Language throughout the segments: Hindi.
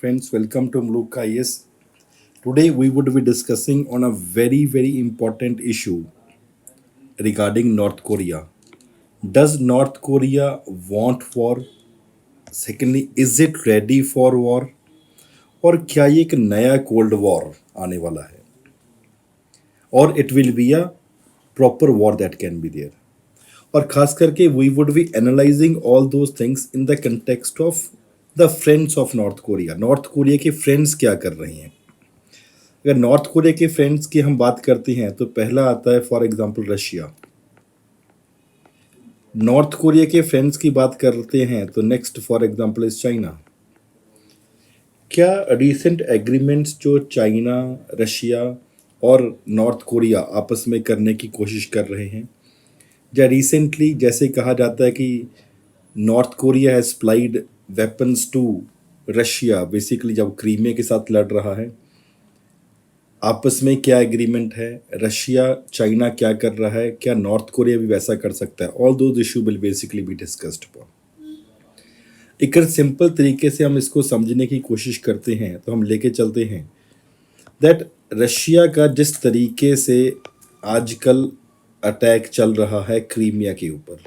Friends, welcome to Mluka IS. Today we would be discussing on a very important issue regarding North Korea. Does North Korea want war? Secondly, is it ready for war? और क्या ये एक नया कोल्ड वॉर आने वाला है और it will be a proper war that can be there और खास करके we would be analysing all those things in the context of the friends of North Korea के फ्रेंड्स क्या कर रहे हैं। अगर नॉर्थ कोरिया के फ्रेंड्स की हम बात करते हैं तो पहला आता है for example Russia. North Korea के फ्रेंड्स की बात करते हैं तो next for example is China. क्या रिसेंट एग्रीमेंट्स जो चाइना, रशिया और नॉर्थ कोरिया आपस में करने की कोशिश कर रहे हैं, या रिसेंटली जैसे कहा जाता है कि North Korea has supplied weapons to Russia, basically जब क्रीमिया के साथ लड़ रहा है, आपस में क्या एग्रीमेंट है, रशिया चाइना क्या कर रहा है, क्या नॉर्थ कोरिया भी वैसा कर सकता है। All those issue will basically be discussed upon. एक सिंपल तरीके से हम इसको समझने की कोशिश करते हैं तो हम लेके चलते हैं दैट रशिया का जिस तरीके से आजकल अटैक चल रहा है क्रीमिया के ऊपर,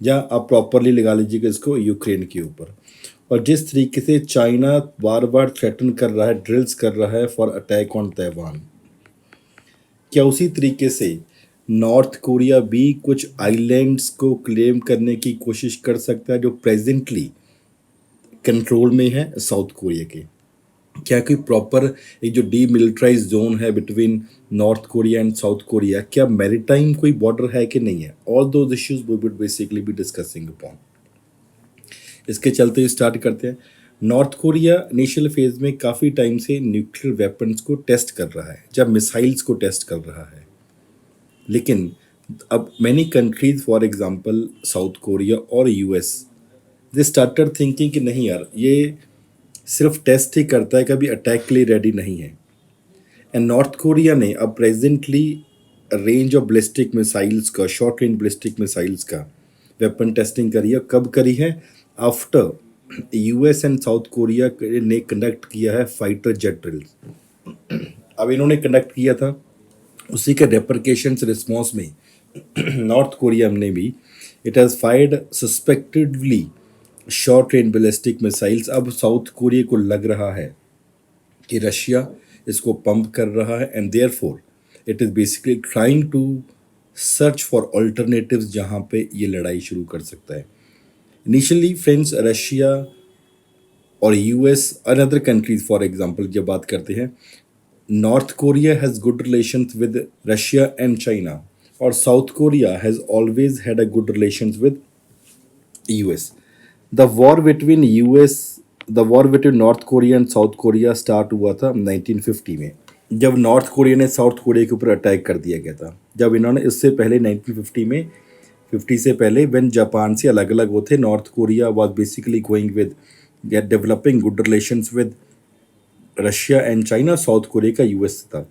या आप प्रॉपरली लगा लीजिएगा इसको यूक्रेन के ऊपर, और जिस तरीके से चाइना बार बार थ्रेटन कर रहा है, ड्रिल्स कर रहा है फॉर अटैक ऑन ताइवान, क्या उसी तरीके से नॉर्थ कोरिया भी कुछ आइलैंड्स को क्लेम करने की कोशिश कर सकता है जो प्रेजेंटली कंट्रोल में है साउथ कोरिया के। क्या कोई प्रॉपर एक जो डीमिलिटराइज जोन है between North Korea and South Korea, क्या मैरीटाइम कोई बॉर्डर है कि नहीं है। All those issues we would basically be discussing upon. इसके चलते स्टार्ट करते हैं। नॉर्थ कोरिया इनिशियल फेज में काफ़ी टाइम से न्यूक्लियर वेपन्स को टेस्ट कर रहा है, जब मिसाइल्स को टेस्ट कर रहा है, लेकिन अब many countries for example south Korea और यूएस दे स्टार्टेड थिंकिंग कि नहीं यार, ये सिर्फ टेस्ट ही करता है, कभी अटैक के लिए रेडी नहीं है। एंड नॉर्थ कोरिया ने अब presently range of ballistic missiles का, शॉर्ट रेंज बैलिस्टिक मिसाइल्स का वेपन टेस्टिंग करी है। कब करी है? After US and South Korea ने कंडक्ट किया है फाइटर जेट ड्रिल्स। अब इन्होंने कंडक्ट किया था, उसी के रेपरकेशंस रिस्पॉन्स में नॉर्थ कोरिया ने भी it has fired suspectedly short range ballistic missiles. अब साउथ कोरिया को लग रहा है कि रशिया इसको पंप कर रहा है and therefore it is basically trying to search for alternatives जहाँ पे ये लड़ाई शुरू कर सकता है। इनिशियली फ्रेंड्स, रशिया और यूएस और अदर कंट्रीज फॉर एग्जांपल जब बात करते हैं, North Korea has good relations with Russia and China, और South Korea has always had a good relations with US. The war between North Korea and South Korea start हुआ था 1950 में, जब नॉर्थ कोरिया ने साउथ कोरिया के ऊपर अटैक कर दिया गया था। जब इन्होंने इससे पहले 1950 में, 50 से पहले व्हेन जापान से अलग अलग होते, north Korea was basically going with developing good relations with Russia and China, south Korea का यूएस था।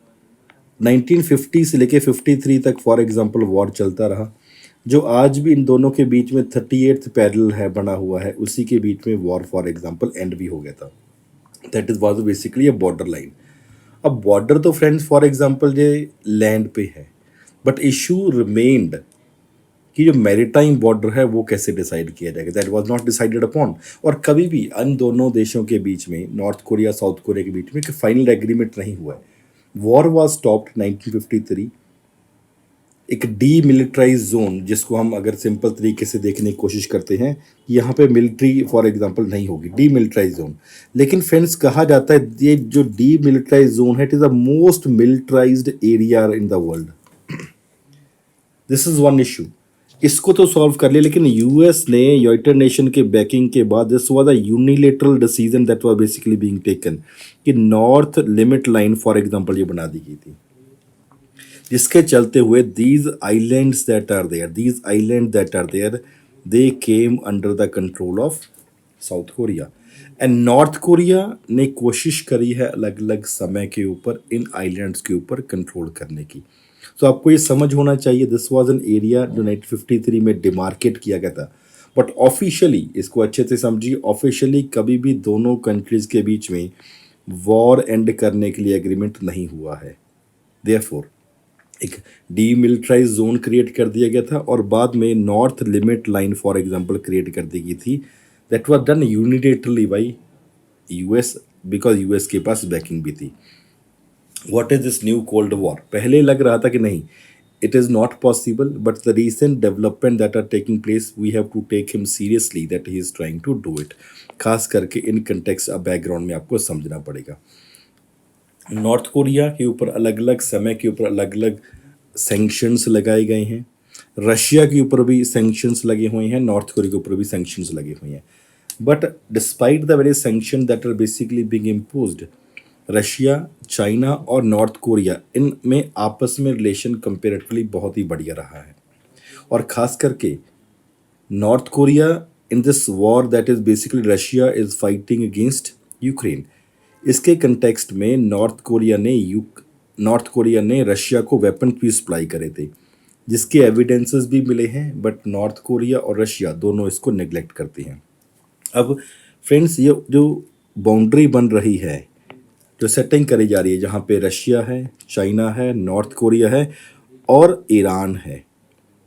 1950 से लेके 53 तक फॉर एग्जांपल वॉर चलता रहा, जो आज भी इन दोनों के बीच में 38th पैरेलल है बना हुआ है, उसी के बीच में वॉर फॉर एग्जांपल एंड भी हो गया था। That is was basically a border line. अब बॉर्डर तो फ्रेंड्स फॉर एग्जांपल ये लैंड पे है, बट इशू रिमेन्ड कि जो मैरीटाइम बॉर्डर है वो कैसे डिसाइड किया जाएगा। That was not decided upon. और कभी भी इन दोनों देशों के बीच में, नॉर्थ कोरिया साउथ कोरिया के बीच में कि फाइनल एग्रीमेंट नहीं हुआ है। War was stopped 1953। एक डीमिलिटराइज जोन, जिसको हम अगर सिंपल तरीके से देखने की कोशिश करते हैं, यहाँ पे मिलिट्री फॉर एग्जांपल नहीं होगी, डीमिलिटराइज जोन। लेकिन फ्रेंड्स कहा जाता है ये जो डीमिलिटराइज जोन है, it is the most militarized area in the world. This is one issue. इसको तो सॉल्व कर लिया, लेकिन यूएस ने यूनाइटेड नेशन के बैकिंग के बाद this was a unilateral decision that was basically being taken कि north limit line for example ये बना दी गई थी, जिसके चलते हुए these islands that are there they came under the control of South Korea. And North Korea ने कोशिश करी है अलग अलग समय के ऊपर इन आइलैंड्स के ऊपर कंट्रोल करने की। तो आपको ये समझ होना चाहिए दिस वाज एन एरिया जो 1953 में डिमार्केट किया गया था, बट ऑफिशियली इसको अच्छे से समझिए, ऑफिशियली कभी भी दोनों कंट्रीज के बीच में वॉर एंड करने के लिए एग्रीमेंट नहीं हुआ है। देयरफॉर एक डीमिलिटराइज जोन क्रिएट कर दिया गया था और बाद में north limit line for example create कर दी गई थी। That was done unilaterally by US, because US के पास बैकिंग भी थी। What is this new cold war? पहले लग रहा था कि नहीं, it is not possible, but the recent development that are taking place we have to take him seriously that he is trying to do it. खास करके इन कंटेक्स्ट बैकग्राउंड में आपको समझना पड़ेगा। नॉर्थ कोरिया के ऊपर अलग अलग समय के ऊपर अलग अलग सैंक्शंस लगाए गए हैं। रशिया के ऊपर भी सैंक्शंस लगे हुए हैं, नॉर्थ कोरिया के ऊपर भी सैंक्शंस लगे हुए हैं। But despite the very sanction that are basically being imposed, Russia, China और नॉर्थ कोरिया इनमें आपस में रिलेशन कंपेरेटिवली बहुत ही बढ़िया रहा है। और ख़ास करके north Korea in this war that is basically Russia is fighting against Ukraine, इसके कंटेक्स्ट में नॉर्थ कोरिया ने रशिया को वेपन भी सप्लाई करे थे, जिसके एविडेंसेस भी मिले हैं, बट नॉर्थ कोरिया और रशिया दोनों इसको नेग्लेक्ट करते हैं। अब फ्रेंड्स, ये जो बाउंड्री बन रही है, जो सेटिंग करी जा रही है, जहाँ पे रशिया है, चाइना है, नॉर्थ कोरिया है और ईरान है,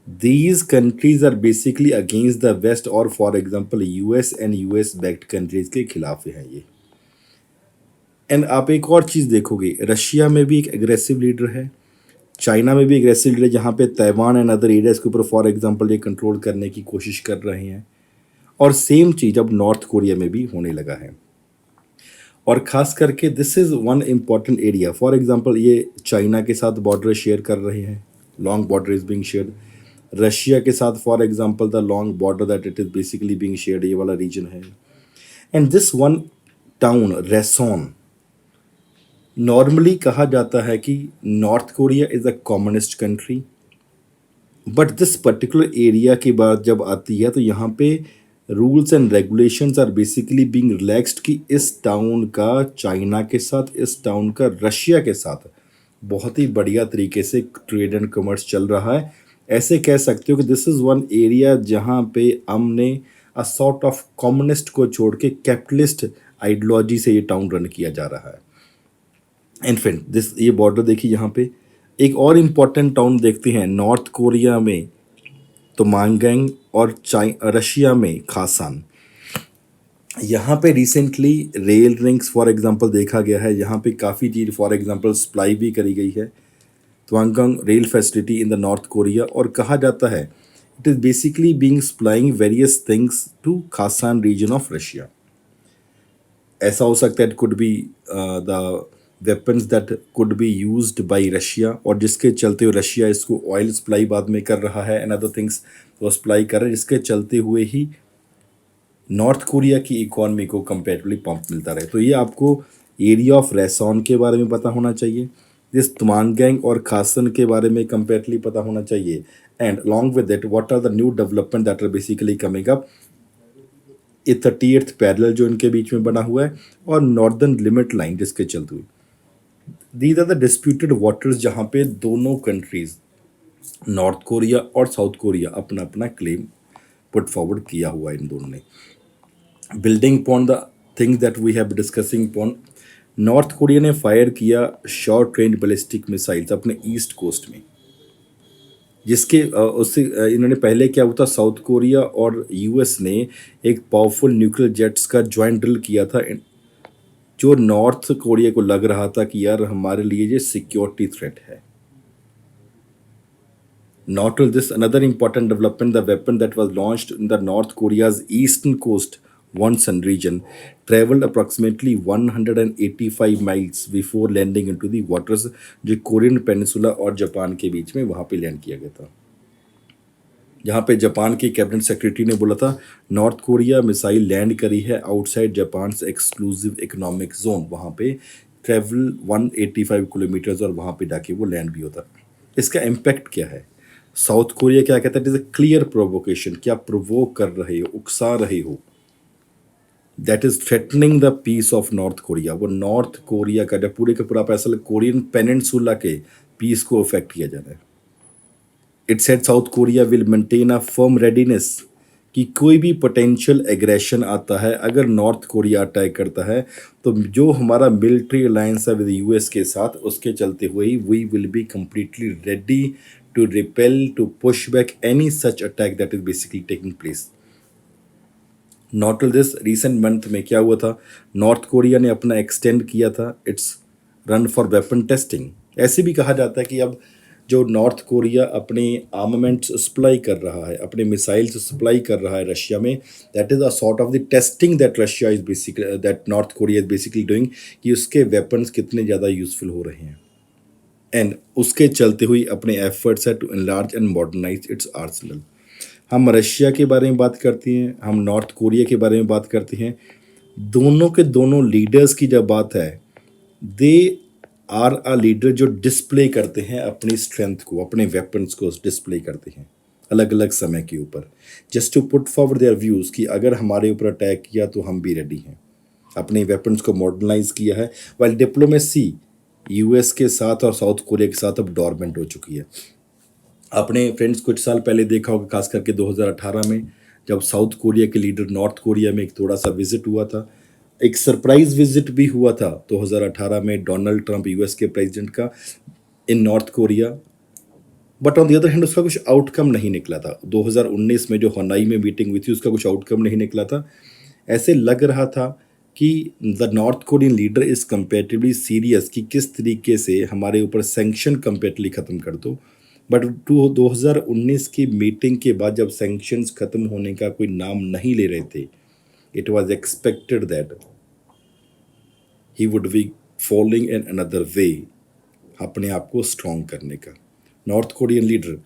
these countries are basically against the west और for example US and US backed countries के खिलाफ हैं ये। एंड आप एक और चीज़ देखोगे, रशिया में भी एक एग्रेसिव लीडर है, चाइना में भी एग्रेसिव लीडर, जहाँ पे ताइवान एंड अदर एरियाज के ऊपर फॉर एग्जांपल ये कंट्रोल करने की कोशिश कर रहे हैं। और सेम चीज़ अब नॉर्थ कोरिया में भी होने लगा है। और ख़ास करके this is one important area, for example ये चाइना के साथ बॉर्डर शेयर कर रहे हैं, long border is being shared. Russia के साथ for example the long border that it is basically being shared, ये वाला रीजन है। And this one town Rason, normally कहा जाता है कि North Korea is a communist country, but this particular area की बात जब आती है तो यहाँ पे rules and regulations are basically being relaxed कि इस टाउन का चाइना के साथ, इस टाउन का रशिया के साथ बहुत ही बढ़िया तरीके से ट्रेड एंड कॉमर्स चल रहा है। ऐसे कह सकते हो कि दिस इज़ वन एरिया जहाँ पे हमने अ सॉर्ट ऑफ कम्युनिस्ट को छोड़ के कैपिटलिस्ट आइडियोलॉजी से ये टाउन रन किया जा रहा है। एंड फ्रेंड दिस, ये बॉर्डर देखिए, यहाँ पे एक और इम्पॉर्टेंट टाउन देखते हैं, नॉर्थ कोरिया में तो मांगैंग और रशिया में खासान। यहाँ पे recently rail rings for example देखा गया है, यहाँ पे काफ़ी चीज़ फॉर एग्जांपल सप्लाई भी करी गई है, त्वांगंग rail facility in the North Korea. और कहा जाता है it is basically being supplying various things to Khasan region of Russia. ऐसा हो सकता है it could be the weapons that could be used by Russia, और जिसके चलते हुए रशिया इसको ऑयल सप्लाई बाद में कर रहा है एंड अदर थिंग्स वो सप्लाई कर रहा है, जिसके चलते हुए ही नॉर्थ कोरिया की इकॉनमी को कंपेरेटिवली पंप मिलता रहे। तो ये आपको एरिया ऑफ रेसॉन के बारे में पता होना चाहिए, दिस तमांगैंग और खासन के बारे में कंपेरेटिवली पता होना चाहिए। And along with it what are the new development that are basically coming up, ये 38th पैरेलल जो इनके बीच में बना हुआ है और नॉर्दर्न लिमिट लाइन जिसके चलते हुए, these are the disputed waters जहाँ पे दोनों कंट्रीज नॉर्थ कोरिया और साउथ कोरिया अपना अपना क्लेम पुट फॉरवर्ड किया हुआ है इन दोनों ने। Building upon the things that we have discussing upon, North Korea ने फायर किया शॉर्ट रेंज बैलिस्टिक मिसाइल्स अपने ईस्ट कोस्ट में, जिसके उससे इन्होंने पहले क्या हुआ था, साउथ कोरिया और यूएस ने एक पावरफुल न्यूक्लियर जेट्स का ज्वाइंट ड्रिल किया था, जो नॉर्थ कोरिया को लग रहा था कि यार हमारे लिए ये सिक्योरिटी थ्रेट है। Not only this, another important development, the weapon that was launched in the North Korea's eastern coast Wonsan region traveled approximately 185 miles before landing into the waters, जो कोरियन पेनिसुला और जापान के बीच में वहाँ पे लैंड किया गया था, जहाँ पे जापान के कैबिनेट सेक्रेटरी ने बोला था नॉर्थ कोरिया मिसाइल लैंड करी है outside Japan exclusive economic zone, वहाँ पे ट्रेवल 185 किलोमीटर्स और वहाँ पे जाके वो लैंड भी होता। इसका इम्पैक्ट क्या है? साउथ कोरिया क्या कहता है, it is a clear provocation, क्या प्रोवोक कर रहे हो, उकसा रहे हो, that is threatening the peace of North Korea. वो नॉर्थ कोरिया का जब पूरे का पूरा पैसा कोरियन पेनिनसुला के पीस को अफेक्ट किया जा रहा है। It said South Korea will maintain a firm readiness कि कोई भी पोटेंशियल एग्रेशन आता है, अगर नॉर्थ कोरिया अटैक करता है, तो जो हमारा मिलिट्री अलायंस है विद यूएस के साथ, उसके चलते हुए ही we will be completely ready to repel, to push back any such attack that is basically taking place. Not to this, recent month में क्या हुआ था, नॉर्थ कोरिया ने अपना एक्सटेंड किया था it's run for weapon testing. ऐसे भी कहा जाता है कि अब जो नॉर्थ कोरिया अपने आर्मामेंट्स सप्लाई कर रहा है, अपने मिसाइल्स सप्लाई कर रहा है रशिया में, that is a sort of the testing that Russia is basically, that north Korea is basically doing, कि उसके वेपन्स कितने ज़्यादा यूजफुल हो रहे हैं। एंड उसके चलते हुए अपने एफर्ट्स है to enlarge and modernise its arsenal. हम रशिया के बारे में बात करते हैं, हम नॉर्थ कोरिया के बारे में बात करते हैं, दोनों के दोनों लीडर्स की जब बात है, दे आर अ लीडर जो डिस्प्ले करते हैं अपनी स्ट्रेंथ को, अपने वेपन्स को डिस्प्ले करते हैं अलग अलग समय के ऊपर, just to put forward their views कि अगर हमारे ऊपर अटैक किया तो हम भी रेडी हैं। अपने वेपन्स को मॉडर्नाइज किया है, वाइल डिप्लोमेसी यूएस के साथ और साउथ कोरिया के साथ अब डॉर्मेंट हो चुकी है। अपने फ्रेंड्स कुछ साल पहले देखा होगा, खास करके 2018 में, जब साउथ कोरिया के लीडर नॉर्थ कोरिया में एक थोड़ा सा विजिट हुआ था, एक सरप्राइज विजिट भी हुआ था 2018 में डोनाल्ड ट्रंप यूएस के प्रेसिडेंट का in North Korea. But on the other hand उसका कुछ आउटकम नहीं निकला था। 2019 में जो हनाई में मीटिंग हुई थी, उसका कुछ आउटकम नहीं निकला था। ऐसे लग रहा था कि the north Korean leader is comparatively serious कि किस तरीके से हमारे ऊपर सैंक्शन कंपेरेटिवली ख़त्म कर दो। बट 2019 की मीटिंग के बाद जब सैंक्शंस ख़त्म होने का कोई नाम नहीं ले रहे थे, it was expected that he would be following in another way अपने आप को स्ट्रॉन्ग करने का। North Korean leader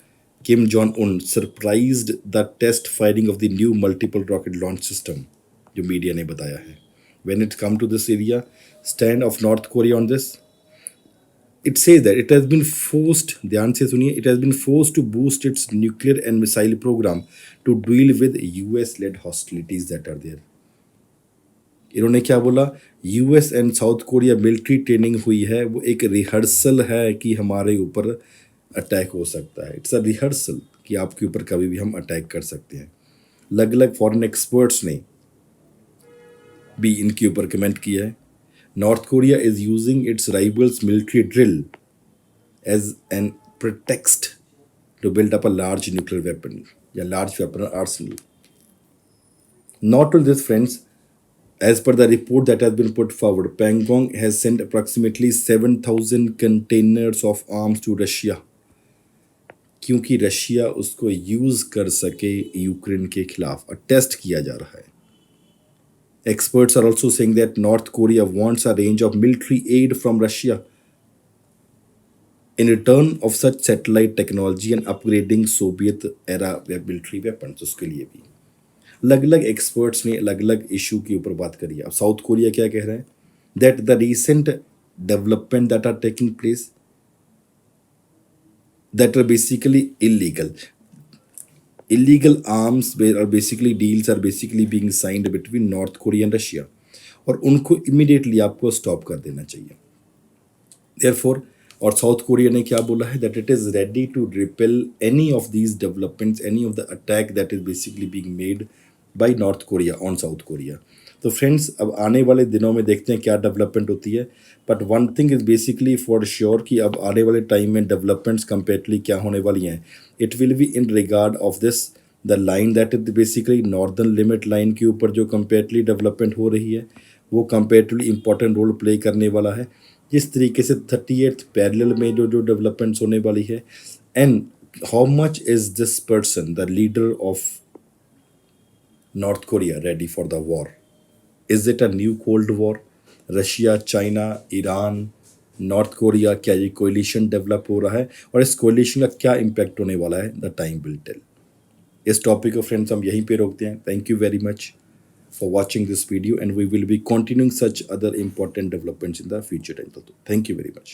Kim Jong Un surprised the test firing of the new multiple rocket launch system, जो मीडिया ने बताया है। When it come to this area, stand off North Korea on this, it says that it has been forced, ध्यान से सुनिए, it has been forced to boost its nuclear and missile program to deal with US led hostilities that are there। इन्होंने क्या बोला, US and South Korea military training हुई है, वो एक रिहर्सल है कि हमारे ऊपर अटैक हो सकता है। इट्स अ रिहर्सल कि आपके ऊपर कभी भी हम अटैक कर सकते हैं। अलग अलग फॉरेन एक्सपर्ट्स ने भी इनके ऊपर कमेंट किया है। North Korea is using its rivals military drill as an pretext to build up a large nuclear weapon या large weapon arsenal। Not only this, friends, as per the report that has been put forward, Pyongyang has sent approximately 7,000 containers of arms to Russia, क्योंकि रशिया उसको यूज कर सके यूक्रेन के खिलाफ, और टेस्ट किया जा रहा है। Experts are also saying that North Korea wants a range of military aid from Russia in return of such satellite technology and upgrading Soviet era military weapons। उसके लिए भी अलग अलग एक्सपर्ट्स ने अलग अलग इशू के ऊपर बात करी है। अब साउथ कोरिया क्या कह रहे हैं, that the recent development that are taking place that are basically illegal arms where are basically deals are basically being signed between North Korea and Russia, और उनको immediately आपको स्टॉप कर देना चाहिए। Therefore, और साउथ कोरिया ने क्या बोला है, that it is ready to repel any of these developments, any of the attack that is basically being made by North Korea on South Korea. तो फ्रेंड्स, अब आने वाले दिनों में देखते हैं क्या डेवलपमेंट होती है। But one thing is basically for sure कि अब आने वाले टाइम में डेवलपमेंट्स कंपेरेटली क्या होने वाली हैं, it will be in regard of this the line that is basically northern limit line के ऊपर जो कंपेरेटली डेवलपमेंट हो रही है, वो कंपेरेटिवली इंपॉर्टेंट रोल प्ले करने वाला है। जिस तरीके से 38th पैरेलल में जो जो डेवलपमेंट्स होने वाली है, and how much is this person the leader of North Korea ready for the war? Is it a new cold war? Russia, China, Iran, north Korea, क्या ये कोलिशन डेवलप हो रहा है, और इस कोलिशन का क्या इम्पैक्ट होने वाला है, द टाइम विल टेल। इस टॉपिक को फ्रेंड्स हम यहीं पे रोकते हैं। Thank you very much for watching this video, and we will be continuing such other important developments in the future time. Thank you very much.